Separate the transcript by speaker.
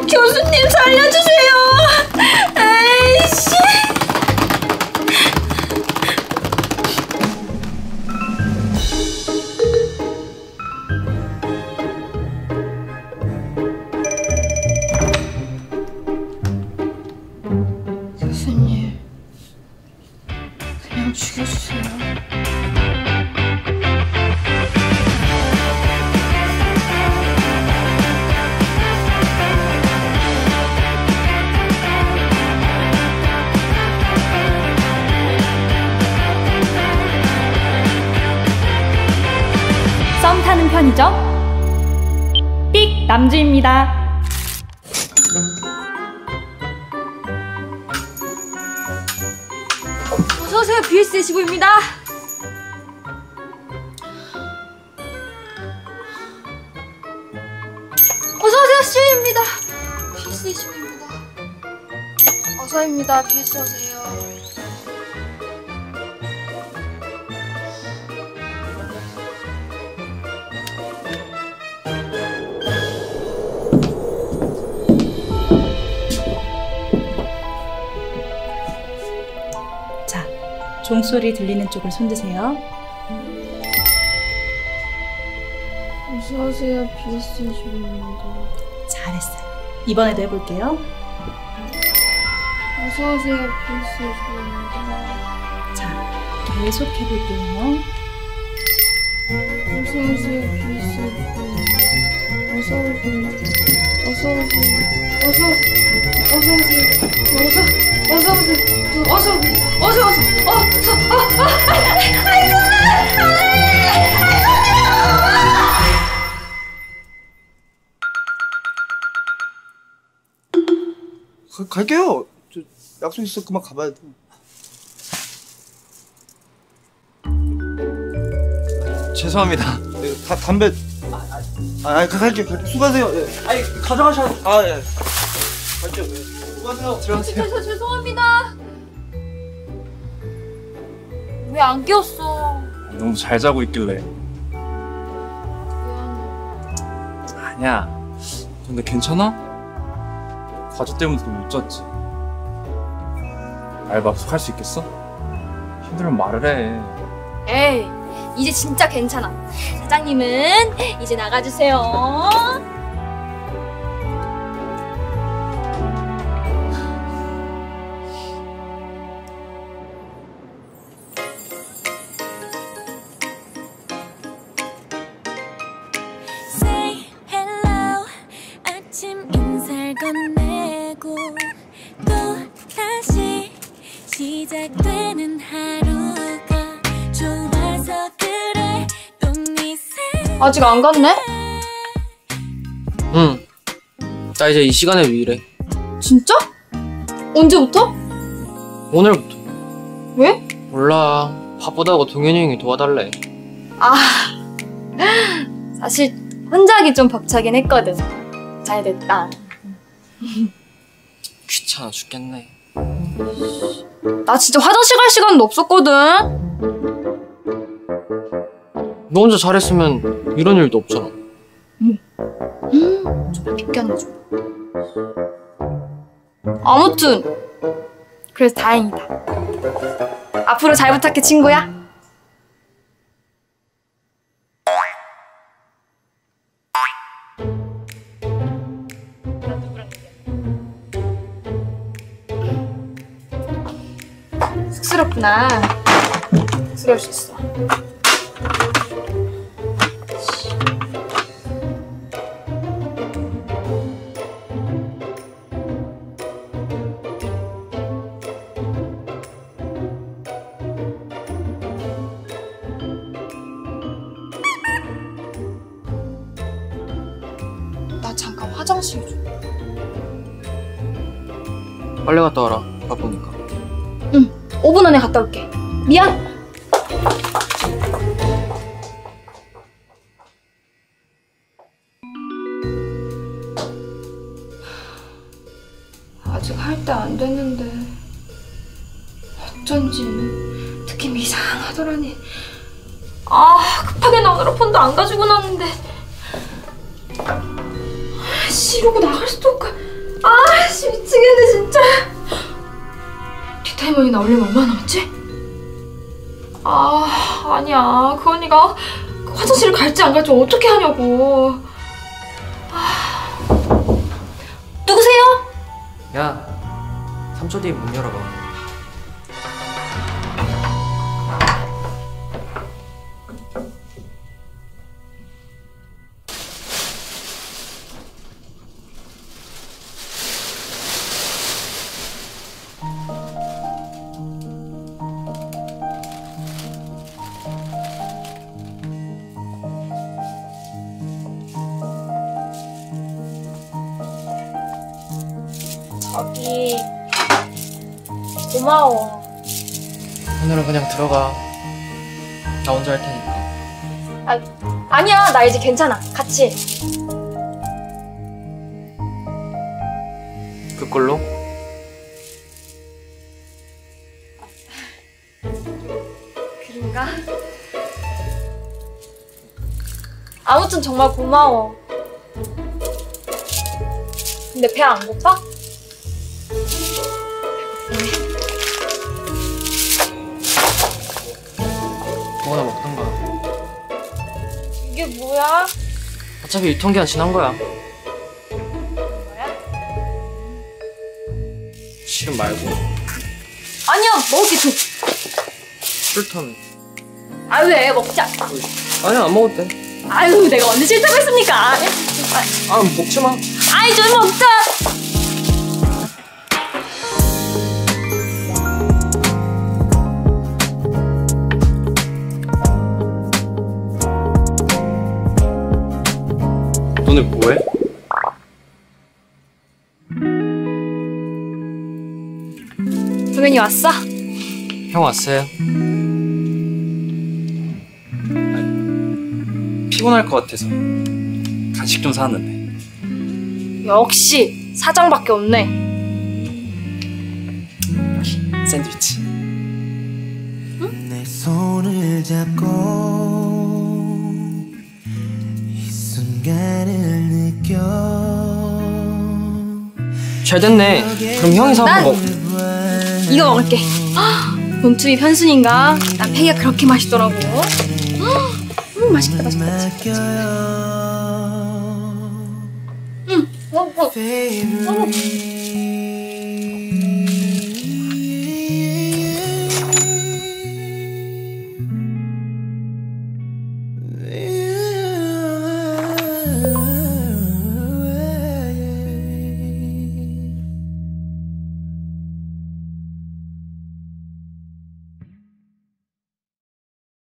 Speaker 1: 교수님 살려주세요. 에이씨. 교수님, 그냥 죽여주세요.
Speaker 2: 썸 타는 편이죠? 삑! 남주입니다.
Speaker 1: 어서오세요, BS25입니다. 어서오세요, CU입니다. BS25입니다. 어서입니다, BS 오세요.
Speaker 2: 자, 종소리 들리는 쪽을 손드세요.
Speaker 1: 어서오세요, BS25입니다.
Speaker 2: 잘했어요. 이번에도 해볼게요.
Speaker 1: 어서오세요, BS25입니다.
Speaker 2: 자, 계속 해볼게요.
Speaker 1: 어서오세요, BS25입니다. 어서오세요. 어서오세요. 어서오세요. 어서오세요.
Speaker 3: 갈게요. 저 약속 있어. 그만 가봐야 돼. 죄송합니다. 네, 담배. 갈게요. 수고하세요. 예. 아니 가져가셔. 예. 갈게요. 예. 수고하세요. 들어가세요.
Speaker 1: 저 죄송합니다. 왜 안 깨웠어?
Speaker 4: 너무 잘 자고 있길래.
Speaker 1: 미안해.
Speaker 4: 아니야. 근데 괜찮아? 과제 때문에 또 못 잤지. 알바 할 수 있겠어? 힘들면 말을 해.
Speaker 1: 에이, 이제 진짜 괜찮아. 사장님은 이제 나가주세요.
Speaker 5: Say hello. 아침 인사를 건네고 또 다시 시작되는 하루가 좋아서 그래. 또 네 생
Speaker 1: 아직 안 갔네?
Speaker 6: 응. 나 이제 이 시간에 왜 이래?
Speaker 1: 진짜? 언제부터?
Speaker 6: 오늘부터.
Speaker 1: 왜?
Speaker 6: 몰라. 바쁘다고 동현이 형이 도와달래.
Speaker 1: 아, 사실 혼자 하기 좀 벅차긴 했거든. 잘 됐다.
Speaker 6: 귀찮아 죽겠네.
Speaker 1: 나 진짜 화장실 갈 시간도 없었거든.
Speaker 6: 너 혼자 잘했으면 이런 일도 없잖아.
Speaker 1: 좀 비껴내 줘. 아무튼 그래서 다행이다. 앞으로 잘 부탁해, 친구야. 쑥스럽구나. 쑥스러울 수 있어. 나 잠깐 화장실 좀.
Speaker 6: 빨리 갔다 와라. 바쁘니까.
Speaker 1: 응, 5분 안에 갔다 올게. 미안. 아직 할 때 안 됐는데 어쩐지 느낌이 이상하더라니. 아, 급하게 나오느라 폰도 안 가지고 나왔는데. 아씨, 이러고 나갈 수도 없고. 아씨, 미치겠네 진짜. 뒷타임머니 나오려면 얼마나 남았지? 아니야. 그 언니가 화장실을 갈지 안 갈지 어떻게 하냐고. 누구세요?
Speaker 6: 야, 3초 뒤에 문 열어봐.
Speaker 1: 저기 고마워.
Speaker 6: 오늘은 그냥 들어가. 나 혼자 할 테니까.
Speaker 1: 아니야, 나 이제 괜찮아. 같이.
Speaker 6: 그걸로?
Speaker 1: 그런가? 아무튼 정말 고마워. 근데 배 안 고파?
Speaker 6: 뭐나 먹던가.
Speaker 1: 이게 뭐야?
Speaker 6: 어차피 유통기한 지난 거야. 싫음 말고.
Speaker 1: 아니야, 먹을게 줘.
Speaker 6: 싫다며.
Speaker 1: 왜? 먹자.
Speaker 6: 아니야, 안 먹어도 돼.
Speaker 1: 아유, 내가 언제 싫다고 했습니까?
Speaker 6: 먹지 마.
Speaker 1: 좀 먹자.
Speaker 4: 너네 뭐해?
Speaker 1: 동현이 왔어?
Speaker 6: 형 왔어요.
Speaker 4: 피곤할 것 같아서 간식 좀 사왔는데.
Speaker 1: 역시 사장밖에 없네.
Speaker 4: 샌드위치.
Speaker 7: 내 손을 잡고 이 순간을 느껴.
Speaker 6: 잘 됐네. 그럼 형이 사온 거 먹.
Speaker 1: 이거 먹을게. 본투비 편순인가? 난 페이가 그렇게 맛있더라고. 맛있다. 먹어.
Speaker 7: Favorite